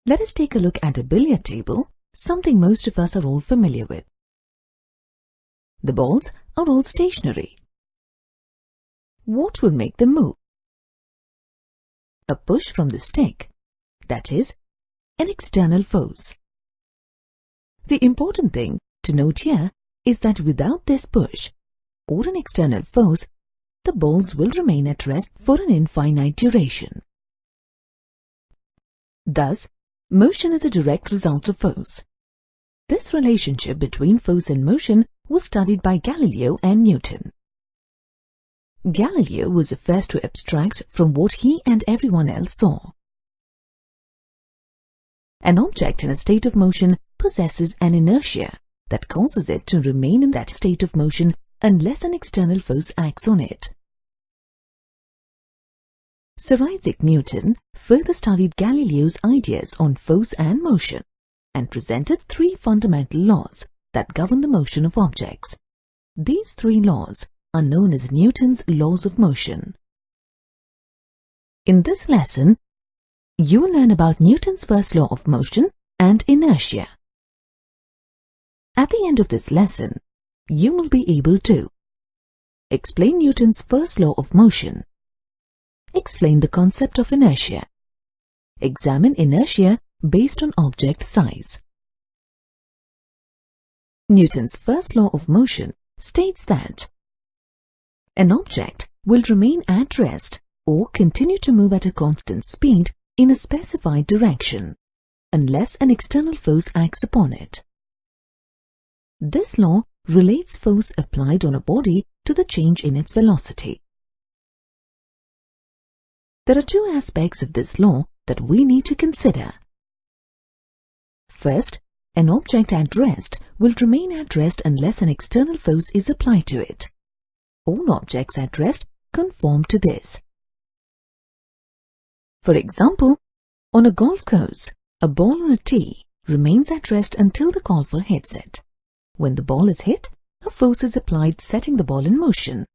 Let us take a look at a billiard table, something most of us are all familiar with. The balls are all stationary. What will make them move? A push from the stick, that is, an external force. The important thing to note here is that without this push or an external force, the balls will remain at rest for an infinite duration. Thus, motion is a direct result of force. This relationship between force and motion was studied by Galileo and Newton. Galileo was the first to abstract from what he and everyone else saw. An object in a state of motion possesses an inertia that causes it to remain in that state of motion unless an external force acts on it. Sir Isaac Newton further studied Galileo's ideas on force and motion and presented three fundamental laws that govern the motion of objects. These three laws are known as Newton's laws of motion. In this lesson, you will learn about Newton's first law of motion and inertia. At the end of this lesson, you will be able to explain Newton's first law of motion, explain the concept of inertia, examine inertia based on object size. Newton's first law of motion states that an object will remain at rest or continue to move at a constant speed in a specified direction unless an external force acts upon it. This law relates force applied on a body to the change in its velocity. There are two aspects of this law that we need to consider. First, an object at rest will remain at rest unless an external force is applied to it. All objects at rest conform to this. For example, on a golf course, a ball on a tee remains at rest until the golfer hits it. When the ball is hit, a force is applied setting the ball in motion.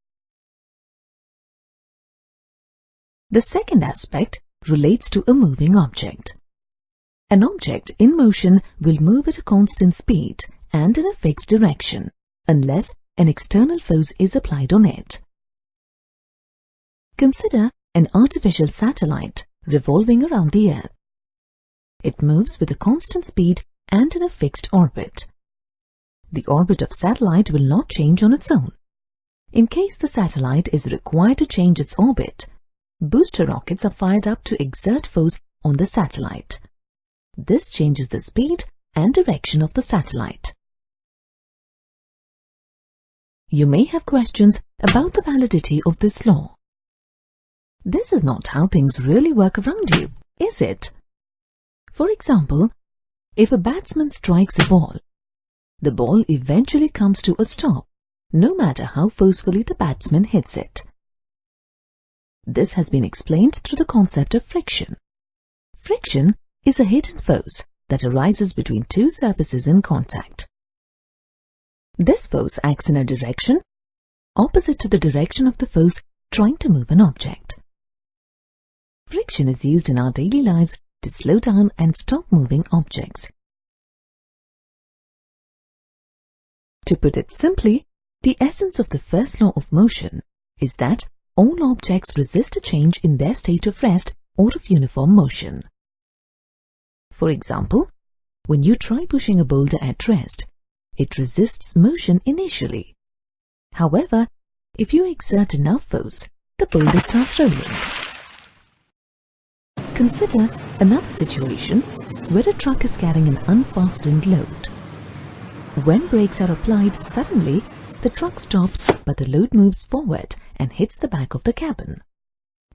The second aspect relates to a moving object. An object in motion will move at a constant speed and in a fixed direction, unless an external force is applied on it. Consider an artificial satellite revolving around the Earth. It moves with a constant speed and in a fixed orbit. The orbit of satellite will not change on its own. In case the satellite is required to change its orbit, booster rockets are fired up to exert force on the satellite. This changes the speed and direction of the satellite. You may have questions about the validity of this law. This is not how things really work around you, is it? For example, if a batsman strikes a ball, the ball eventually comes to a stop, no matter how forcefully the batsman hits it. This has been explained through the concept of friction. Friction is a hidden force that arises between two surfaces in contact. This force acts in a direction opposite to the direction of the force trying to move an object. Friction is used in our daily lives to slow down and stop moving objects. To put it simply, the essence of the first law of motion is that all objects resist a change in their state of rest or of uniform motion. For example, when you try pushing a boulder at rest, it resists motion initially. However, if you exert enough force, the boulder starts rolling. Consider another situation where a truck is carrying an unfastened load. When brakes are applied suddenly, the truck stops, but the load moves forward and hits the back of the cabin.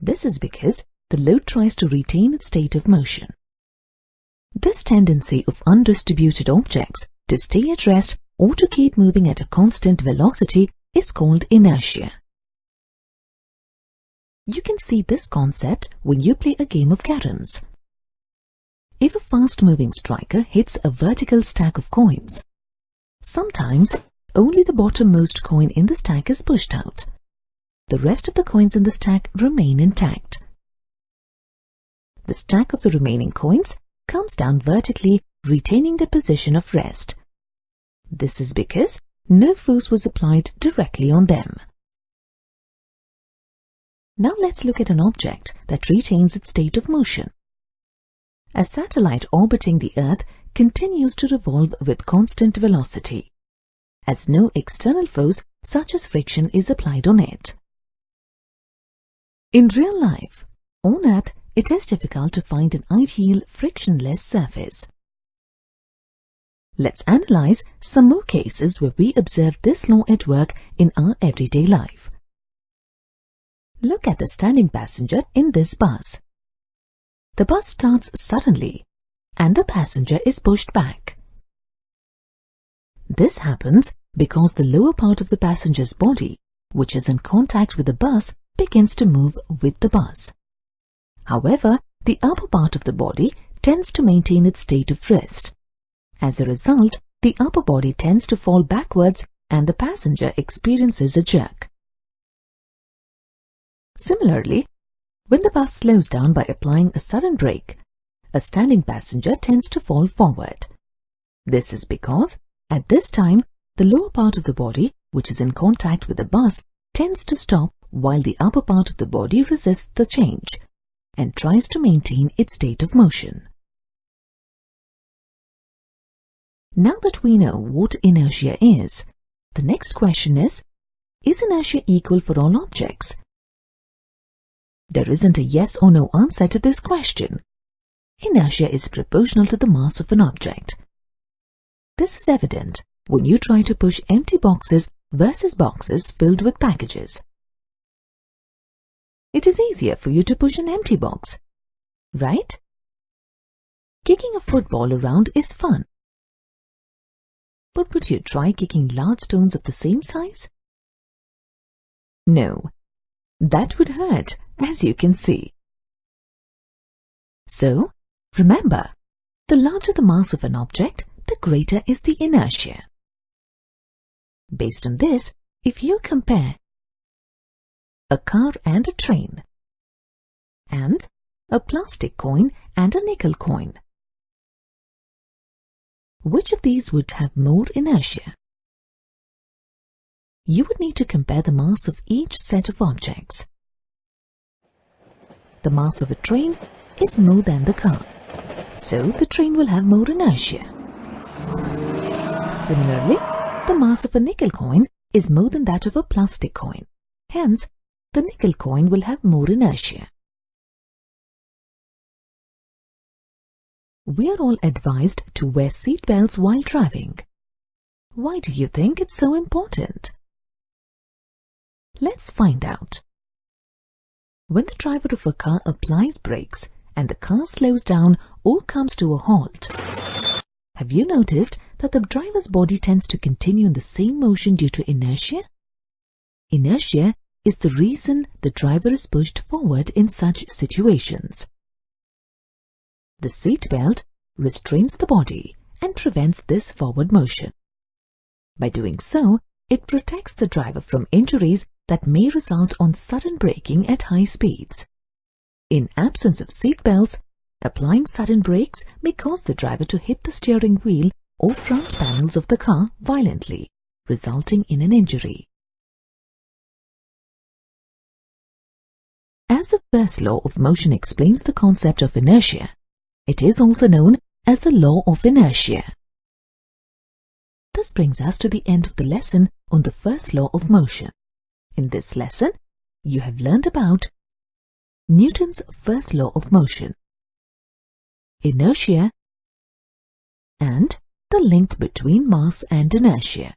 This is because the load tries to retain its state of motion. This tendency of undistributed objects to stay at rest or to keep moving at a constant velocity is called inertia. You can see this concept when you play a game of caroms. If a fast-moving striker hits a vertical stack of coins, sometimes only the bottommost coin in the stack is pushed out. The rest of the coins in the stack remain intact. The stack of the remaining coins comes down vertically, retaining the position of rest. This is because no force was applied directly on them. Now let's look at an object that retains its state of motion. A satellite orbiting the Earth continues to revolve with constant velocity, as no external force such as friction is applied on it. In real life, on Earth, it is difficult to find an ideal frictionless surface. Let's analyze some more cases where we observe this law at work in our everyday life. Look at the standing passenger in this bus. The bus starts suddenly and the passenger is pushed back. This happens because the lower part of the passenger's body, which is in contact with the bus, begins to move with the bus. However, the upper part of the body tends to maintain its state of rest. As a result, the upper body tends to fall backwards and the passenger experiences a jerk. Similarly, when the bus slows down by applying a sudden brake, a standing passenger tends to fall forward. This is because, at this time, the lower part of the body, which is in contact with the bus, tends to stop while the upper part of the body resists the change and tries to maintain its state of motion. Now that we know what inertia is, the next question is inertia equal for all objects? There isn't a yes or no answer to this question. Inertia is proportional to the mass of an object. This is evident when you try to push empty boxes versus boxes filled with packages. It is easier for you to push an empty box, right? Kicking a football around is fun. But would you try kicking large stones of the same size? No, that would hurt, as you can see. So, remember, the larger the mass of an object, the greater is the inertia. Based on this, if you compare a car and a train, and a plastic coin and a nickel coin, which of these would have more inertia? You would need to compare the mass of each set of objects. The mass of a train is more than the car, so the train will have more inertia. Similarly, the mass of a nickel coin is more than that of a plastic coin. Hence, the nickel coin will have more inertia. We are all advised to wear seat belts while driving. Why do you think it's so important? Let's find out. When the driver of a car applies brakes and the car slows down or comes to a halt, have you noticed that the driver's body tends to continue in the same motion due to inertia? Inertia is the reason the driver is pushed forward in such situations. The seat belt restrains the body and prevents this forward motion. By doing so, it protects the driver from injuries that may result on sudden braking at high speeds. In absence of seat belts, applying sudden brakes may cause the driver to hit the steering wheel or front panels of the car violently, resulting in an injury. As the first law of motion explains the concept of inertia, it is also known as the law of inertia. This brings us to the end of the lesson on the first law of motion. In this lesson, you have learned about Newton's first law of motion, inertia, and the link between mass and inertia.